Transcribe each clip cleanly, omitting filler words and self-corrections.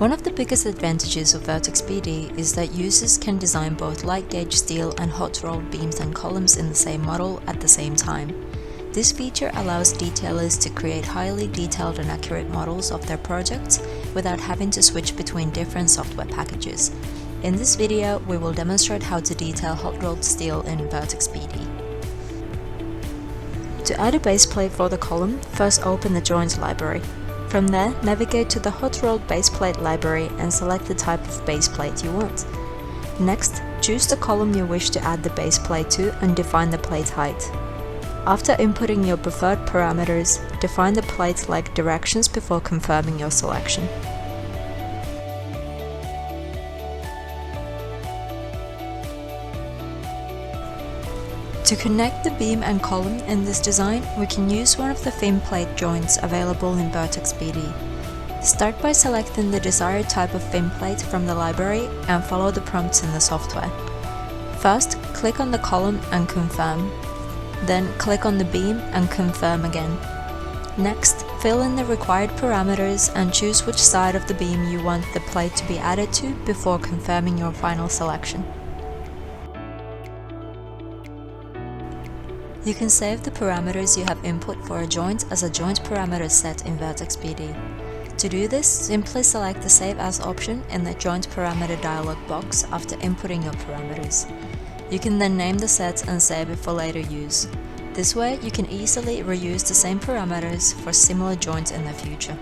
One of the biggest advantages of Vertex BD is that users can design both light gauge steel and hot rolled beams and columns in the same model at the same time. This feature allows detailers to create highly detailed and accurate models of their projects without having to switch between different software packages. In this video, we will demonstrate how to detail hot rolled steel in Vertex BD. To add a base plate for the column, first open the Joints library. From there, navigate to the Hot Rolled Base Plate library and select the type of base plate you want. Next, choose the column you wish to add the base plate to and define the plate height. After inputting your preferred parameters, define the plate's leg directions before confirming your selection. To connect the beam and column in this design, we can use one of the fin plate joints available in Vertex BD. Start by selecting the desired type of fin plate from the library and follow the prompts in the software. First, click on the column and confirm. Then click on the beam and confirm again. Next, fill in the required parameters and choose which side of the beam you want the plate to be added to before confirming your final selection. You can save the parameters you have input for a joint as a joint parameter set in Vertex BD. To do this, simply select the Save As option in the Joint Parameter dialog box after inputting your parameters. You can then name the set and save it for later use. This way, you can easily reuse the same parameters for similar joints in the future.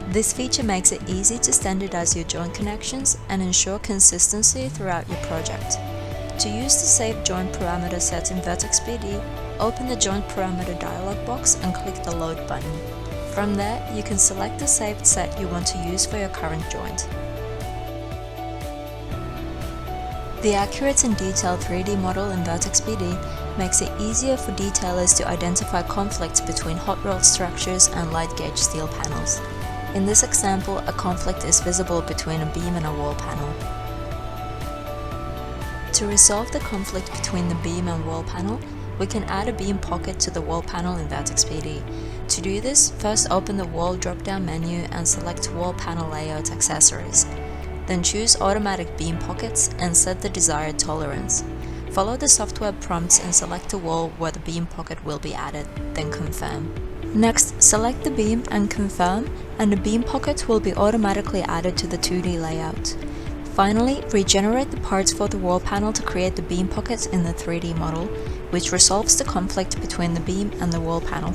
This feature makes it easy to standardize your joint connections and ensure consistency throughout your project. To use the Save Joint Parameter set in Vertex BD, open the Joint Parameter dialog box and click the Load button. From there, you can select the saved set you want to use for your current joint. The accurate and detailed 3D model in Vertex BD makes it easier for detailers to identify conflicts between hot rolled structures and light gauge steel panels. In this example, a conflict is visible between a beam and a wall panel. To resolve the conflict between the beam and wall panel, we can add a beam pocket to the wall panel in Vertex BD. To do this, first open the Wall drop-down menu and select Wall Panel Layout Accessories. Then choose Automatic Beam Pockets and set the desired tolerance. Follow the software prompts and select a wall where the beam pocket will be added, then confirm. Next, select the beam and confirm, and the beam pocket will be automatically added to the 2D layout. Finally, regenerate the parts for the wall panel to create the beam pockets in the 3D model, which resolves the conflict between the beam and the wall panel.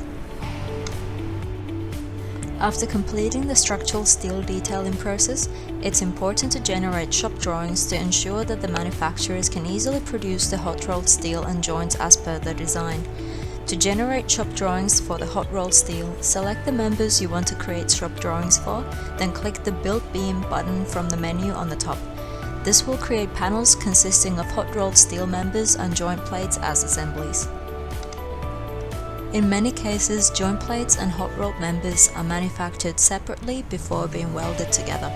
After completing the structural steel detailing process, it's important to generate shop drawings to ensure that the manufacturers can easily produce the hot rolled steel and joints as per the design. To generate shop drawings for the hot rolled steel, select the members you want to create shop drawings for, then click the Build Beam button from the menu on the top. This will create panels consisting of hot rolled steel members and joint plates as assemblies. In many cases, joint plates and hot rolled members are manufactured separately before being welded together.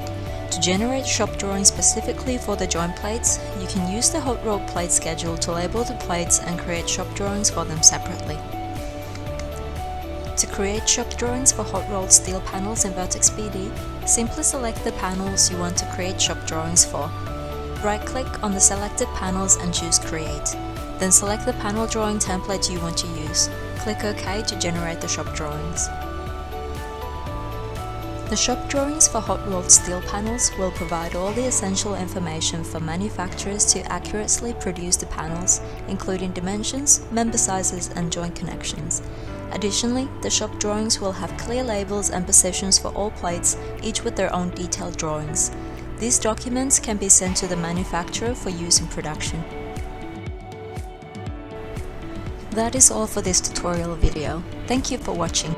To generate shop drawings specifically for the joint plates, you can use the hot rolled plate schedule to label the plates and create shop drawings for them separately. To create shop drawings for hot rolled steel panels in Vertex BD, simply select the panels you want to create shop drawings for. Right-click on the selected panels and choose Create. Then select the panel drawing template you want to use. Click OK to generate the shop drawings. The shop drawings for hot rolled steel panels will provide all the essential information for manufacturers to accurately produce the panels, including dimensions, member sizes, and joint connections. Additionally, the shop drawings will have clear labels and positions for all plates, each with their own detailed drawings. These documents can be sent to the manufacturer for use in production. That is all for this tutorial video. Thank you for watching.